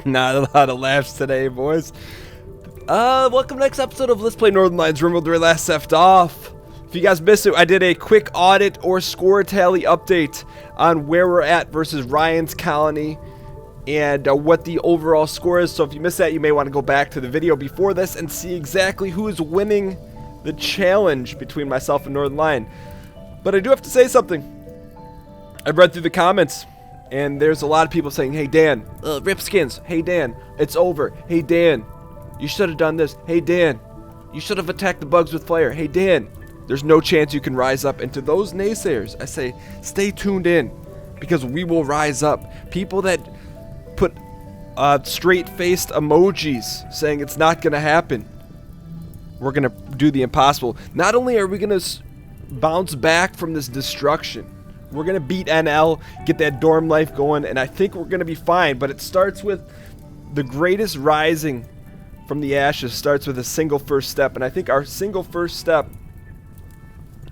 Not a lot of laughs today, boys. Welcome to the next episode of Let's Play Northernlion's RimWorld, where we last left off. If you guys missed it, I did a quick audit or score tally update on where we're at versus Ryan's colony and what the overall score is. So if you missed that, you may want to go back to the video before this and see exactly who is winning the challenge between myself and Northernlion. But I do have to say something. I've read through the comments, and there's a lot of people saying, hey Dan, rip skins. Hey Dan, it's over. Hey Dan, you should have done this. Hey Dan, you should have attacked the bugs with fire. Hey Dan, there's no chance you can rise up. And to those naysayers, I say, stay tuned in, because we will rise up. People that put straight-faced emojis saying it's not going to happen, we're going to do the impossible. Not only are we going to bounce back from this destruction, we're going to beat NL, get that dorm life going, and I think we're going to be fine. But it starts with the greatest rising from the ashes, starts with a single first step. And I think our single first step...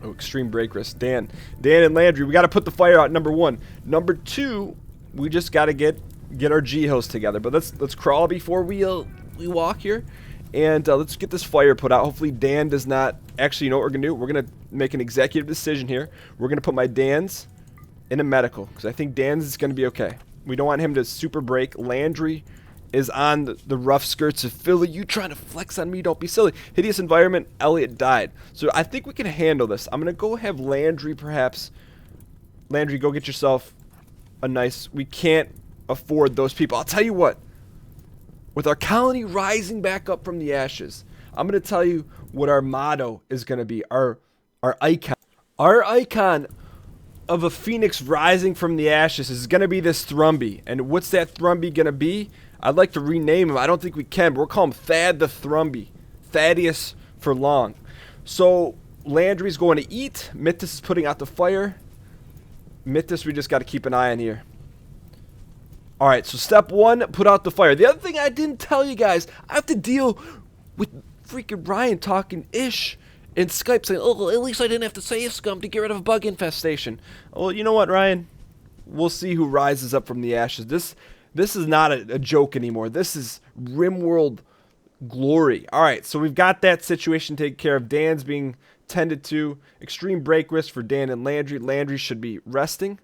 Oh, extreme break risk. Dan and Landry, we got to put the fire out, number one. Number two, we just got to get our G-hills together. But let's crawl before we walk here. And let's get this fire put out. Hopefully Dan does not... Actually, you know what we're going to do? We're going to make an executive decision here. We're going to put my Dan's in a medical, because I think Dan's is going to be okay. We don't want him to super break. Landry is on the rough skirts of Philly. You trying to flex on me? Don't be silly. Hideous environment. Elliot died. So I think we can handle this. I'm going to go have Landry perhaps. Landry, go get yourself a nice... We can't afford those people. I'll tell you what. With our colony rising back up from the ashes, I'm going to tell you what our motto is going to be. Our icon. Our icon of a phoenix rising from the ashes is going to be this Thrumby. And what's that Thrumby going to be? I'd like to rename him. I don't think we can, but we'll call him Thad the Thrumby. Thaddeus for long. So Landry's going to eat. Mathas is putting out the fire. Mathas, we just got to keep an eye on here. Alright, so step one, put out the fire. The other thing I didn't tell you guys, I have to deal with freaking Ryan talking ish in Skype saying, oh, at least I didn't have to save scum to get rid of a bug infestation. Well, you know what, Ryan? We'll see who rises up from the ashes. This is not a joke anymore. This is RimWorld glory. Alright, so we've got that situation taken care of. Dan's being tended to. Extreme break risk for Dan and Landry. Landry should be resting.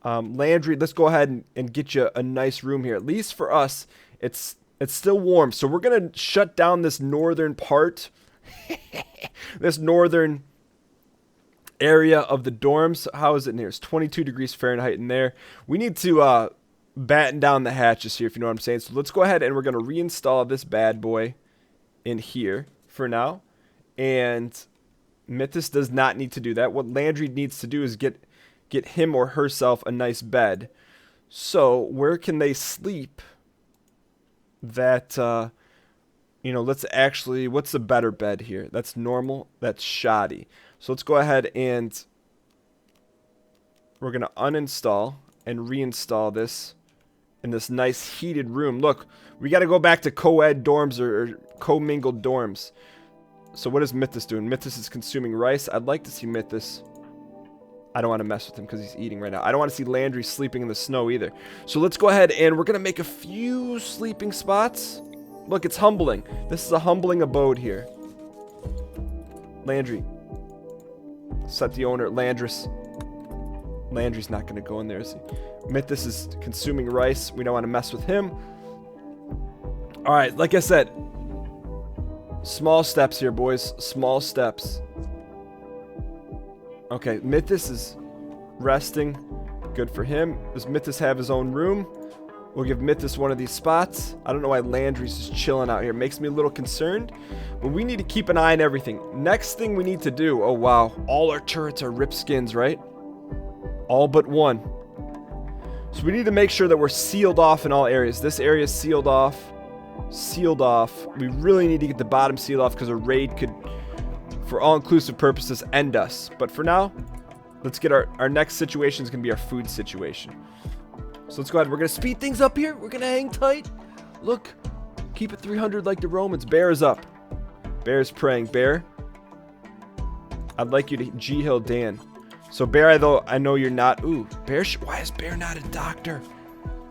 Landry, let's go ahead and get you a nice room here. At least for us, it's still warm. So we're going to shut down this northern part, this northern area of the dorms. How is it in here? It's 22 degrees Fahrenheit in there. We need to batten down the hatches here, if you know what I'm saying. So let's go ahead and we're going to reinstall this bad boy in here for now. And Mathas does not need to do that. What Landry needs to do is get him or herself a nice bed. So where can they sleep that, let's actually, what's the better bed here? That's normal. That's shoddy. So let's go ahead and we're going to uninstall and reinstall this in this nice heated room. Look, we got to go back to co-ed dorms or commingled dorms. So what is Mathas doing? Mathas is consuming rice. I'd like to see Mathas... I don't want to mess with him because he's eating right now. I don't want to see Landry sleeping in the snow either. So let's go ahead and we're going to make a few sleeping spots. Look, it's humbling. This is a humbling abode here. Landry. Set the owner. Landry's not going to go in there, is he? Mathas is consuming rice. We don't want to mess with him. Alright, like I said. Small steps here, boys. Small steps. Okay, Mathas is resting. Good for him. Does Mathas have his own room? We'll give Mathas one of these spots. I don't know why Landry's just chilling out here. Makes me a little concerned. But we need to keep an eye on everything. Next thing we need to do... Oh, wow. All our turrets are rip skins, right? All but one. So we need to make sure that we're sealed off in all areas. This area is sealed off. Sealed off. We really need to get the bottom sealed off because a raid could... for all-inclusive purposes, end us. But for now, let's get our next situation is going to be our food situation. So let's go ahead. We're going to speed things up here. We're going to hang tight. Look. Keep it 300 like the Romans. Bear is up. Bear is praying. Bear, I'd like you to G-Hill Dan. So Bear, though I know you're not. Ooh, Bear. Why is Bear not a doctor?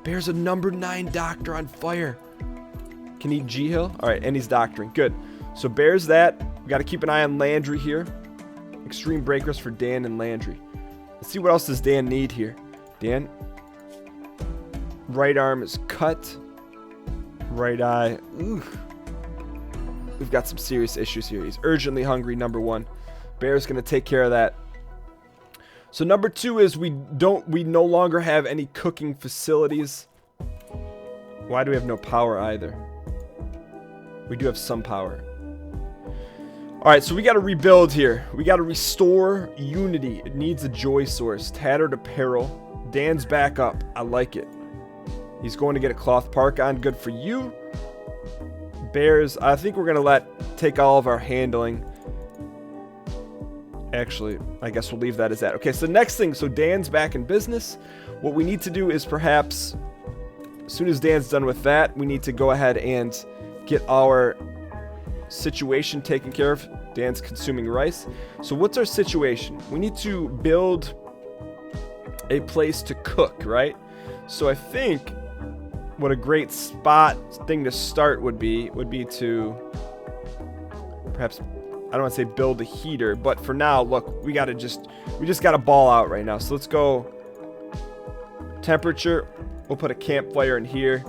Bear's a number 9 doctor on fire. Can he G-Hill? All right, and he's doctoring. Good. So Bear's that. We got to keep an eye on Landry here. Extreme breakers for Dan and Landry. Let's see what else does Dan need here. Dan. Right arm is cut. Right eye. Ooh. We've got some serious issues here. He's urgently hungry, number 1. Bear's going to take care of that. So number 2 is we no longer have any cooking facilities. Why do we have no power either? We do have some power. Alright, so we got to rebuild here. We got to restore unity. It needs a joy source. Tattered apparel. Dan's back up. I like it. He's going to get a cloth park on. Good for you. Bears, I think we're going to take all of our handling. Actually, I guess we'll leave that as that. Okay, so next thing. So Dan's back in business. What we need to do is perhaps, as soon as Dan's done with that, we need to go ahead and get our situation taken care of. Dan's consuming rice. So what's our situation? We need to build a place to cook, right? So I think what a great thing to start would be to perhaps, I don't want to say build a heater, but for now, look, we just got to ball out right now. So let's go temperature. We'll put a campfire in here.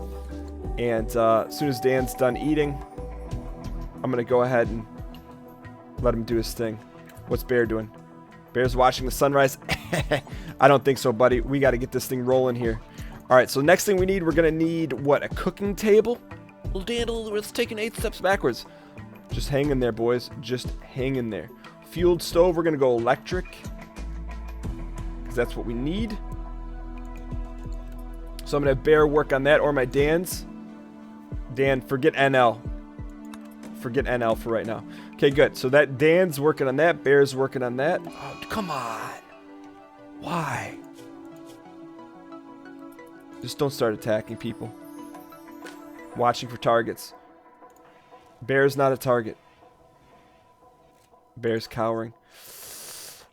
And as soon as Dan's done eating, I'm going to go ahead and let him do his thing. What's Bear doing? Bear's watching the sunrise. I don't think so, buddy. We got to get this thing rolling here. All right, so next thing we need, we're going to need, what, a cooking table? Well, Dan, let's take 8 steps backwards. Just hang in there, boys. Just hang in there. Fueled stove, we're going to go electric, because that's what we need. So I'm going to have Bear work on that, or my Dan's. Dan, forget NL. Forget NL for right now. Okay, good. So that Dan's working on that. Bear's working on that. Oh, come on. Why? Just don't start attacking people. Watching for targets. Bear's not a target. Bear's cowering.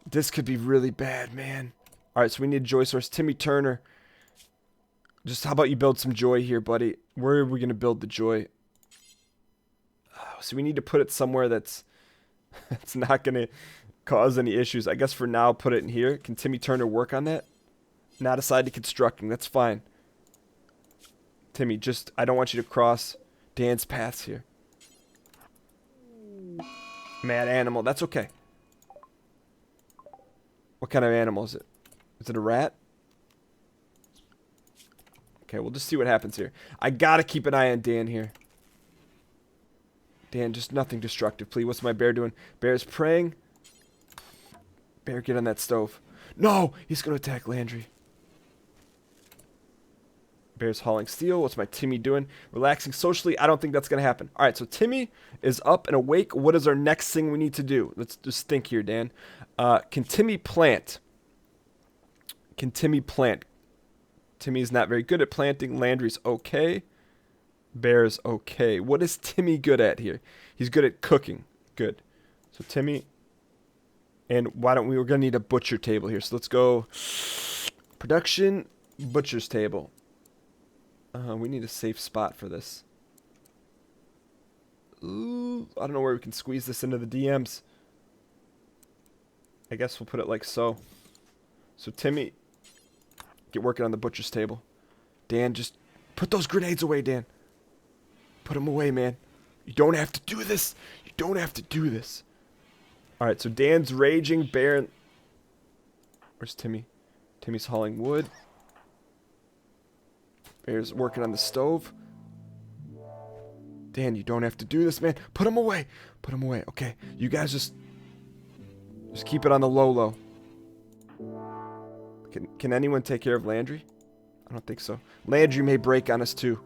This could be really bad, man. Alright, so we need a joy source. Timmy Turner. Just how about you build some joy here, buddy? Where are we going to build the joy? Oh, so we need to put it somewhere that's not going to cause any issues. I guess for now, put it in here. Can Timmy Turner work on that? Not aside to constructing. That's fine. Timmy, I don't want you to cross Dan's paths here. Mad animal. That's okay. What kind of animal is it? Is it a rat? Okay, we'll just see what happens here. I gotta keep an eye on Dan here. Dan, just nothing destructive, please. What's my bear doing? Bear's praying. Bear, get on that stove. No! He's gonna attack Landry. Bear's hauling steel. What's my Timmy doing? Relaxing socially. I don't think that's going to happen. All right, so Timmy is up and awake. What is our next thing we need to do? Let's just think here, Dan. Can Timmy plant? Can Timmy plant? Timmy's not very good at planting. Landry's okay. Bear's okay. What is Timmy good at here? He's good at cooking. Good. So Timmy. And why don't we're going to need a butcher table here. So let's go production, butcher's table. We need a safe spot for this. Ooh, I don't know where we can squeeze this into the DMs. I guess we'll put it like so. So Timmy, get working on the butcher's table. Dan, just put those grenades away, Dan. Put them away, man. You don't have to do this. You don't have to do this. All right, so Dan's raging. Bear. Where's Timmy? Timmy's hauling wood. Bear's working on the stove. Dan, you don't have to do this, man. Put them away. Put them away. Okay, you guys just keep it on the low. Can anyone take care of Landry? I don't think so. Landry may break on us too.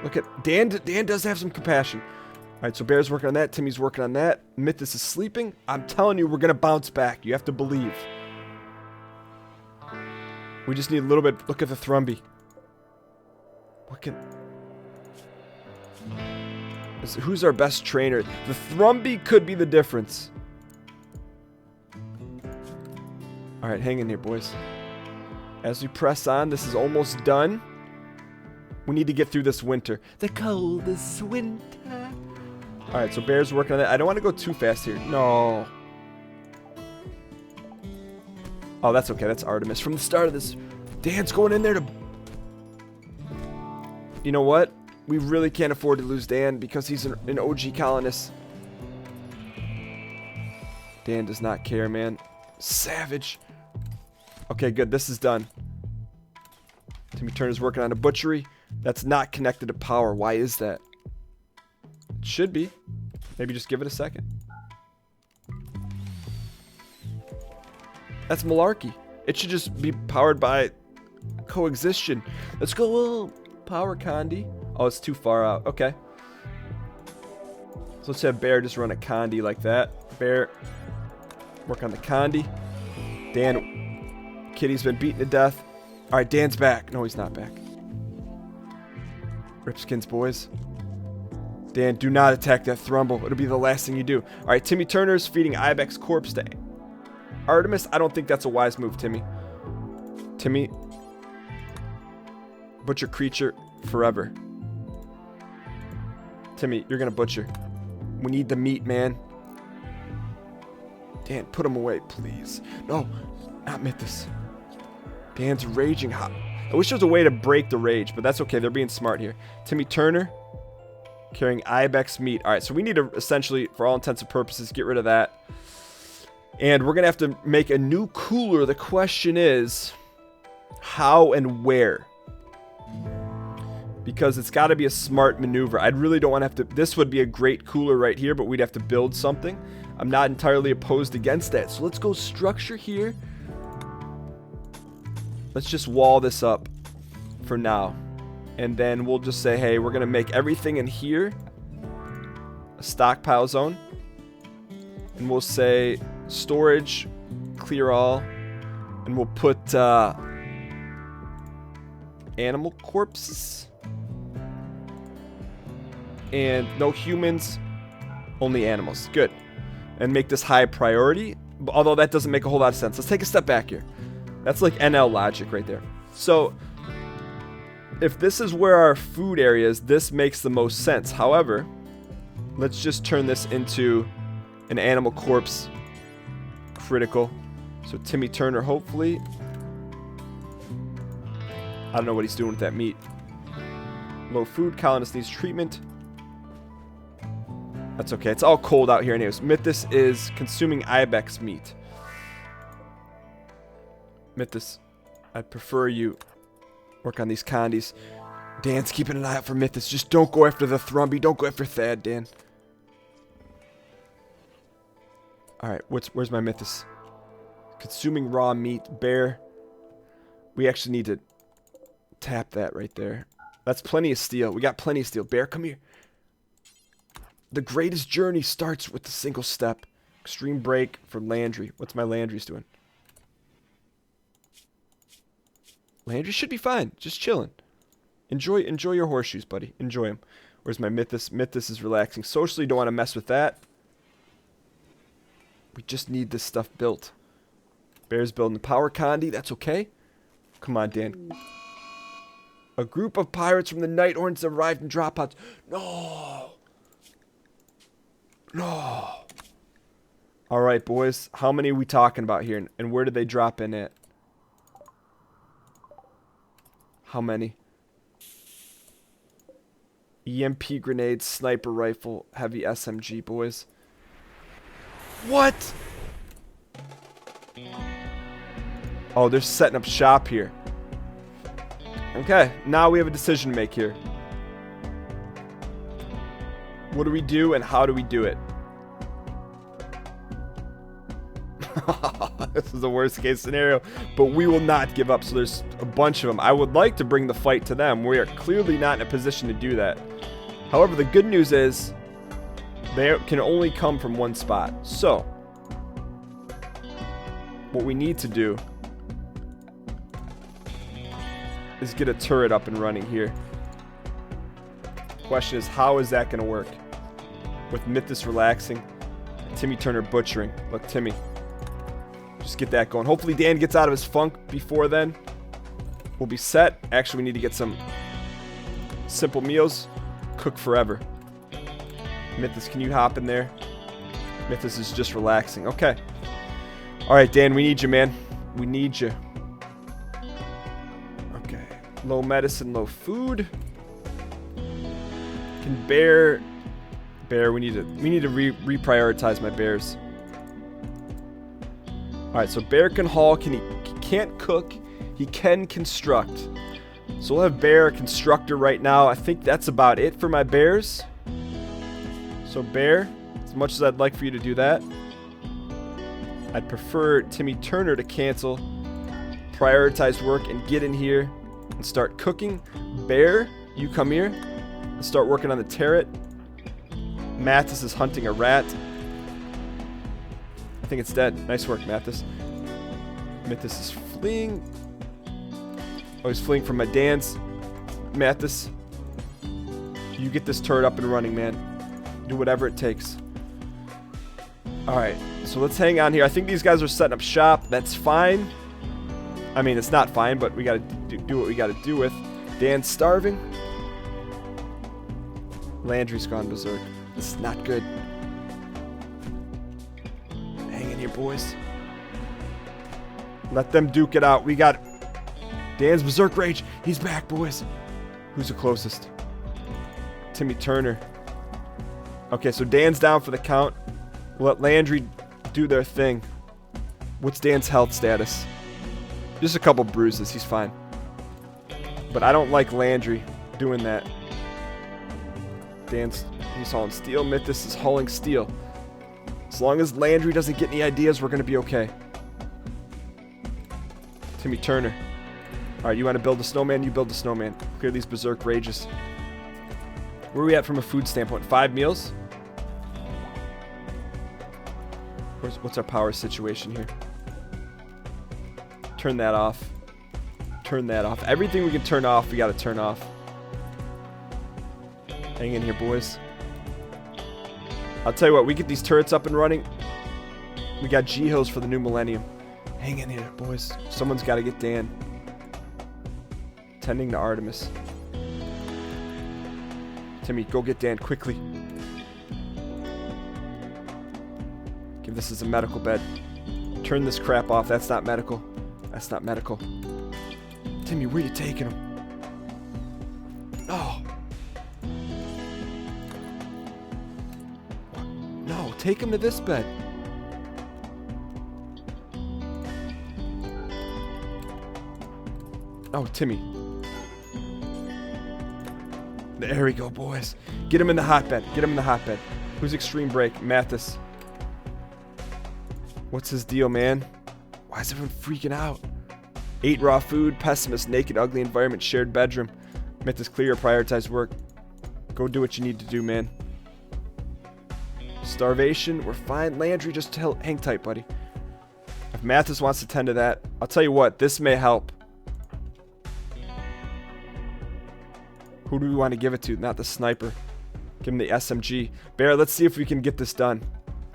Look at Dan. Dan does have some compassion. All right, so Bear's working on that. Timmy's working on that. Mathas is sleeping. I'm telling you, we're gonna bounce back. You have to believe. We just need a little bit. Look at the Thrumby. Who's our best trainer? The Thrumby could be the difference. Alright, hang in there, boys. As we press on, this is almost done. We need to get through this winter. The coldest winter. Alright, so Bear's working on that. I don't want to go too fast here. No. Oh, that's okay. That's Artemis. From the start of this, Dan's going in there to... You know what? We really can't afford to lose Dan because he's an OG colonist. Dan does not care, man. Savage. Okay, good. This is done. Timmy Turner's working on a butchery. That's not connected to power. Why is that? It should be. Maybe just give it a second. That's malarkey. It should just be powered by coexistion. Let's go power Condi. Oh, it's too far out. Okay. So let's have Bear just run a Condi like that. Bear, work on the Condi. Dan, Kitty's been beaten to death. All right, Dan's back. No, he's not back. Ripskins, boys. Dan, do not attack that Thrumble. It'll be the last thing you do. All right, Timmy Turner's feeding Ibex corpse to Artemis. I don't think that's a wise move, Timmy. Timmy, butcher creature forever. Timmy, you're gonna butcher. We need the meat, man. Dan, put him away, please. No, not Mathas. Dan's raging hot. I wish there was a way to break the rage, but that's okay. They're being smart here. Timmy Turner carrying Ibex meat. All right, so we need to essentially, for all intents and purposes, get rid of that. And we're going to have to make a new cooler. The question is, how and where? Because it's got to be a smart maneuver. I really don't want to have to... This would be a great cooler right here, but we'd have to build something. I'm not entirely opposed against that. So let's go structure here. Let's just wall this up for now. And then we'll just say, hey, we're going to make everything in here a stockpile zone. And we'll say storage, clear all. And we'll put animal corpses. And no humans, only animals. Good. And make this high priority. Although that doesn't make a whole lot of sense. Let's take a step back here. That's like NL logic right there. So, if this is where our food area is, this makes the most sense. However, let's just turn this into an animal corpse critical. So Timmy Turner, hopefully. I don't know what he's doing with that meat. Low food, colonist needs treatment. That's okay. It's all cold out here anyways. Mathas is consuming Ibex meat. Mathas, I'd prefer you work on these Condis. Dan's keeping an eye out for Mathas. Just don't go after the Thrumby. Don't go after Thad, Dan. Alright, where's my Mathas? Consuming raw meat. Bear. We actually need to tap that right there. That's plenty of steel. We got plenty of steel. Bear, come here. The greatest journey starts with a single step. Extreme break for Landry. What's my Landry's doing? Landry should be fine. Just chilling. Enjoy your horseshoes, buddy. Enjoy them. Where's my Mathas? Mathas is relaxing socially. Don't want to mess with that. We just need this stuff built. Bear's building the power Condi. That's okay. Come on, Dan. A group of pirates from the Nighthorns arrived in drop pods. No. No. All right, boys. How many are we talking about here? And where did they drop in at? How many? EMP grenade, sniper rifle, heavy SMG, boys. What? Oh, they're setting up shop here. Okay, now we have a decision to make here. What do we do and how do we do it? This is the worst case scenario, but we will not give up. So there's a bunch of them. I would like to bring the fight to them. We are clearly not in a position to do that. However, the good news is they can only come from one spot. So what we need to do is get a turret up and running here. Question is, how is that going to work? With Mathas relaxing, Timmy Turner butchering. Look, Timmy. Just get that going. Hopefully Dan gets out of his funk before then. will be set. Actually, we need to get some simple meals. Cook forever. Mathas, can you hop in there? Mathas is just relaxing. Okay. Alright, Dan, we need you, man. We need you. Okay. Low medicine, low food. Can bear... Bear, we need to reprioritize my bears. Alright, so bear can haul. He can't cook. He can construct. So we'll have bear, constructor right now. I think that's about it for my bears. So bear, as much as I'd like for you to do that, I'd prefer Timmy Turner to cancel, prioritize work, and get in here and start cooking. Bear, you come here and start working on the turret. Mathas is hunting a rat. I think it's dead. Nice work, Mathas. Mathas is fleeing. Oh, he's fleeing from my dance. Mathas, you get this turret up and running, man. Do whatever it takes. Alright, so let's hang on here. I think these guys are setting up shop. That's fine. I mean, it's not fine, but we gotta do what we gotta do with. Dan's starving. Landry's gone berserk. This is not good. Hang in here, boys. Let them duke it out. We got Dan's berserk rage. He's back, boys. Who's the closest? Timmy Turner. Okay, so Dan's down for the count. We'll let Landry do their thing. What's Dan's health status? Just a couple bruises. He's fine. But I don't like Landry doing that. He's hauling steel. Mathas is hauling steel. As long as Landry doesn't get any ideas, we're going to be okay. Timmy Turner. Alright, you want to build a snowman? You build a snowman. Clear these berserk rages. Where are we at from a food standpoint? 5 meals? What's our power situation here? Turn that off. Turn that off. Everything we can turn off, we gotta turn off. Hang in here, boys. I'll tell you what, we get these turrets up and running. We got G-Hills for the new millennium. Hang in here, boys. Someone's gotta get Dan. Tending to Artemis. Timmy, go get Dan quickly. Give this as a medical bed. Turn this crap off. That's not medical. That's not medical. Timmy, where are you taking him? Oh. No, take him to this bed. Oh, Timmy. There we go, boys. Get him in the hotbed. Get him in the hotbed. Who's extreme break? Mathas. What's his deal, man? Why is everyone freaking out? 8 raw food, pessimist, naked, ugly environment, shared bedroom. Mathas clear, prioritize work. Go do what you need to do, man. Starvation, we're fine. Landry, just hang tight, buddy. If Mathas wants to tend to that, I'll tell you what, this may help. Who do we want to give it to? Not the sniper. Give him the SMG. Bear, let's see if we can get this done.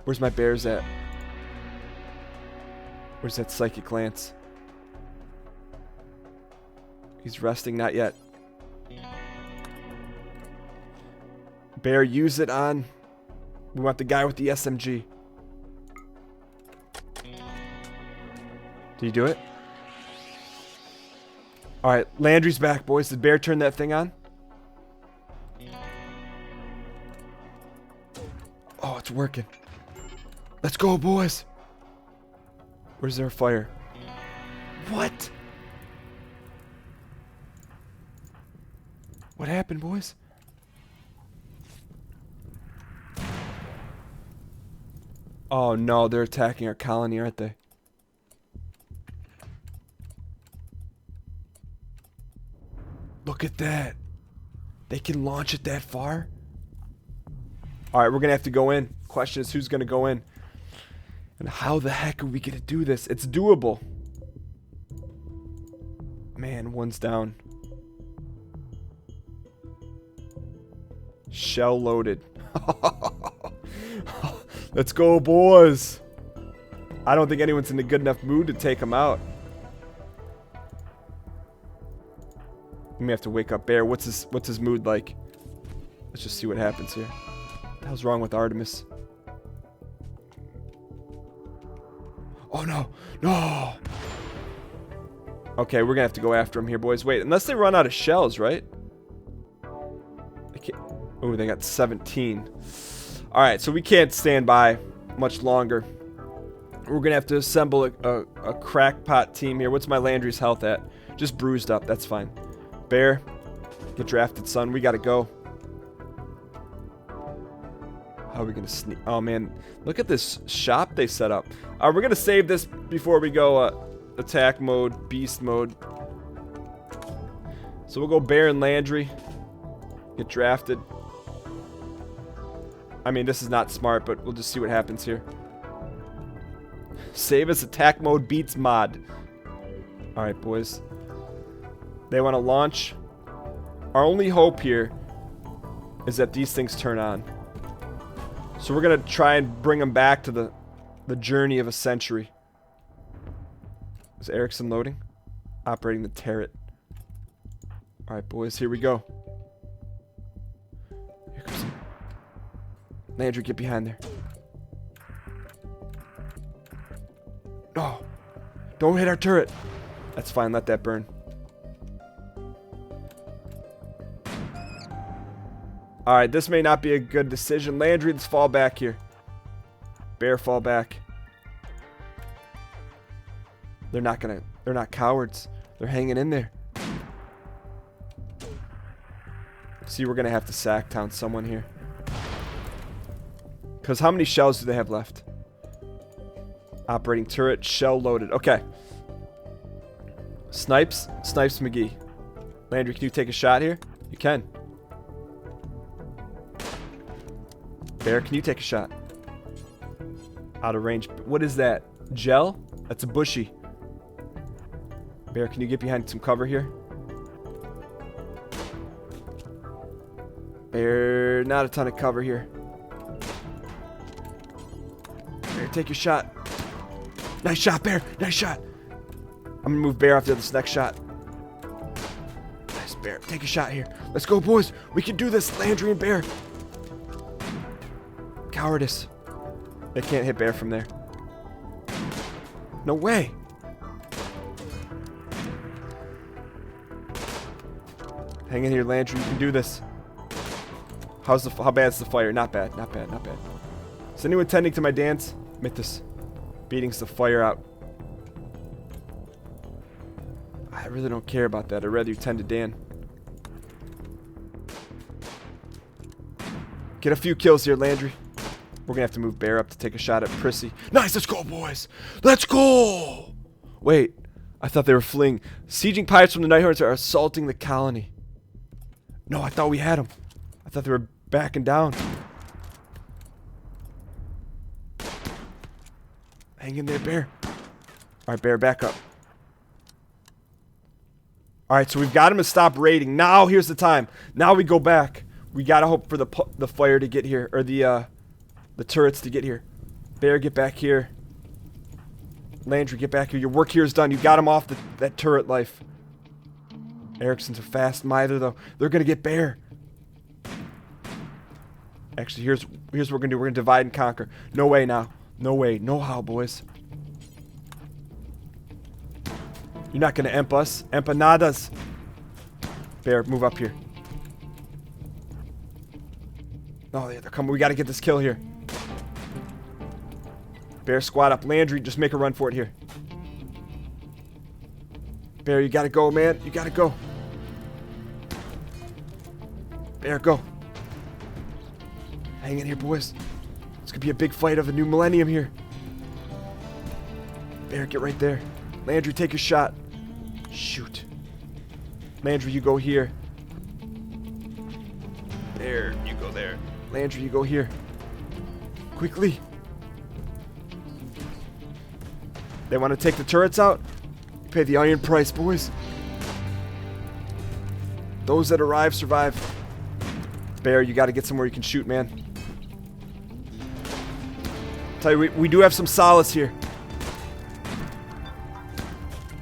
Where's my bears at? Where's that psychic lance? He's resting, not yet. Bear, use it on. We want the guy with the SMG. Did you do it? Alright, Landry's back, boys. Did Bear turn that thing on? Oh, it's working. Let's go, boys. Where's their fire? What? What happened, boys? Oh no, they're attacking our colony, aren't they? Look at that. They can launch it that far? Alright, we're gonna have to go in. Question is, who's gonna go in? And how the heck are we gonna do this? It's doable. Man, one's down. Shell loaded. Let's go, boys. I don't think anyone's in a good enough mood to take them out. We may have to wake up Bear. What's his mood like? Let's just see what happens here. What the hell's wrong with Artemis? Oh no! No! Okay, we're gonna have to go after him here, boys. Wait, unless they run out of shells, right? Oh, they got 17. Alright, so we can't stand by much longer. We're gonna have to assemble a crackpot team here. What's my Landry's health at? Just bruised up, that's fine. Bear, get drafted, son. We gotta go. How are we gonna sneak? Oh man, look at this shop they set up. We're gonna save this before we go attack mode, beast mode. So we'll go Bear and Landry. Get drafted. I mean, this is not smart, but we'll just see what happens here. Save us attack mode beats mod. Alright, boys. They want to launch. Our only hope here is that these things turn on. So we're going to try and bring them back to the journey of a century. Is Erickson loading? Operating the turret. Alright, boys, here we go. Here comes him. Landry, get behind there. No! Don't hit our turret! That's fine, let that burn. Alright, this may not be a good decision. Landry, let's fall back here. Bear, fall back. They're not cowards. They're hanging in there. See, we're gonna have to sack town someone here. Because how many shells do they have left? Operating turret, shell loaded. Okay. Snipes McGee. Landry, can you take a shot here? You can. Bear, can you take a shot? Out of range. What is that? Gel? That's a bushy. Bear, can you get behind some cover here? Bear, not a ton of cover here. Bear, take your shot. Nice shot, Bear. Nice shot. I'm gonna move Bear after this next shot. Nice, Bear. Take a shot here. Let's go, boys. We can do this. Landry and Bear. Cowardice. They can't hit Bear from there. No way. Hang in here, Landry. You can do this. How bad's the fire? Not bad. Not bad. Not bad. Is anyone tending to my dance? Mathas. Beatings the fire out. I really don't care about that. I'd rather you tend to Dan. Get a few kills here, Landry. We're gonna have to move Bear up to take a shot at Prissy. Nice, let's go, boys. Let's go. Wait, I thought they were fleeing. Sieging pirates from the Nighthorns are assaulting the colony. No, I thought we had them. I thought they were backing down. Hang in there, Bear. Alright, Bear, back up. Alright, so we've got him to stop raiding. Now, here's the time. Now we go back. We gotta hope for the fire to get here. Or the turrets to get here. Bear, get back here. Landry, get back here. Your work here is done. You got him off that turret life. Erickson's a fast mither, though. They're gonna get Bear. Actually, here's what we're gonna do. We're gonna divide and conquer. No way now. No way. No how, boys. You're not gonna emp us. Empanadas. Bear, move up here. Oh, they're coming. We gotta get this kill here. Bear, squat up. Landry, just make a run for it here. Bear, you gotta go, man. You gotta go. Bear, go. Hang in here, boys. It's gonna be a big fight of a new millennium here. Bear, get right there. Landry, take your shot. Shoot. Landry, you go here. There, you go there. Landry, you go here. Quickly. They want to take the turrets out? You pay the iron price, boys. Those that arrive survive. Bear, you got to get somewhere you can shoot, man. Tell you, we do have some solace here.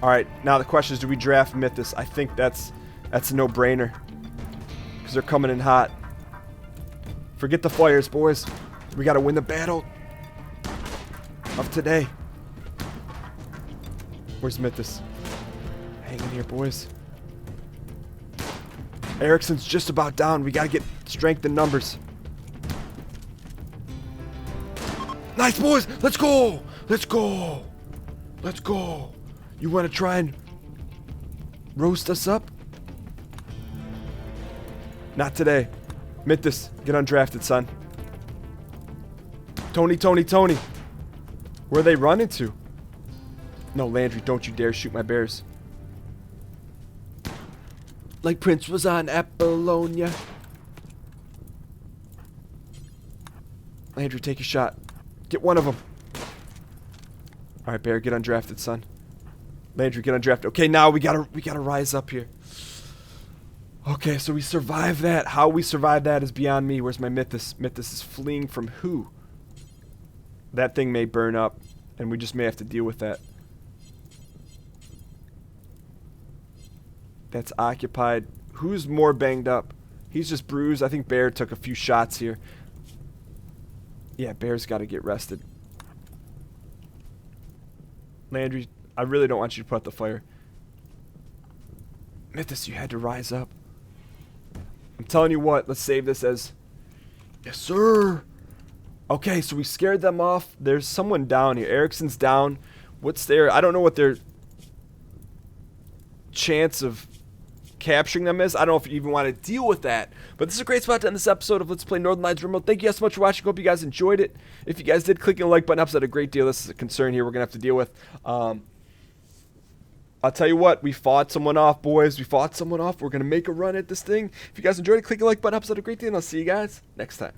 Alright, now the question is, do we draft Mathas? I think that's That's a no-brainer. Because they're coming in hot. Forget the fires, boys. We got to win the battle of today. Where's Mathas? Hang in here, boys. Ericsson's just about down. We got to get strength in numbers. Nice, boys. Let's go. Let's go. Let's go. You want to try and roast us up? Not today. Mathas, get undrafted, son. Tony. Where are they running to? No, Landry, don't you dare shoot my bears. Like Prince was on Apollonia. Landry, take a shot. Get one of them. All right, Bear, get undrafted, son. Landry, get undrafted. Okay, now we gotta rise up here. Okay, so we survived that. How we survived that is beyond me. Where's my Mathas? Mathas is fleeing from who? That thing may burn up, and we just may have to deal with that. That's occupied. Who's more banged up? He's just bruised. I think Bear took a few shots here. Yeah, Bear's got to get rested. Landry, I really don't want you to put out the fire. Mathas, you had to rise up. I'm telling you what, let's save this as... Yes, sir. Okay, so we scared them off. There's someone down here. Ericsson's down. What's their... I don't know what their chance of capturing them is. I don't know if you even want to deal with that. But this is a great spot to end this episode of Let's Play Northernlion RimWorld. Thank you guys so much for watching. Hope you guys enjoyed it. If you guys did, clicking the like button helps out a great deal. This is a concern here we're going to have to deal with. I'll tell you what, we fought someone off, boys. We fought someone off. We're going to make a run at this thing. If you guys enjoyed it, click the like button helps out a great deal, and I'll see you guys next time.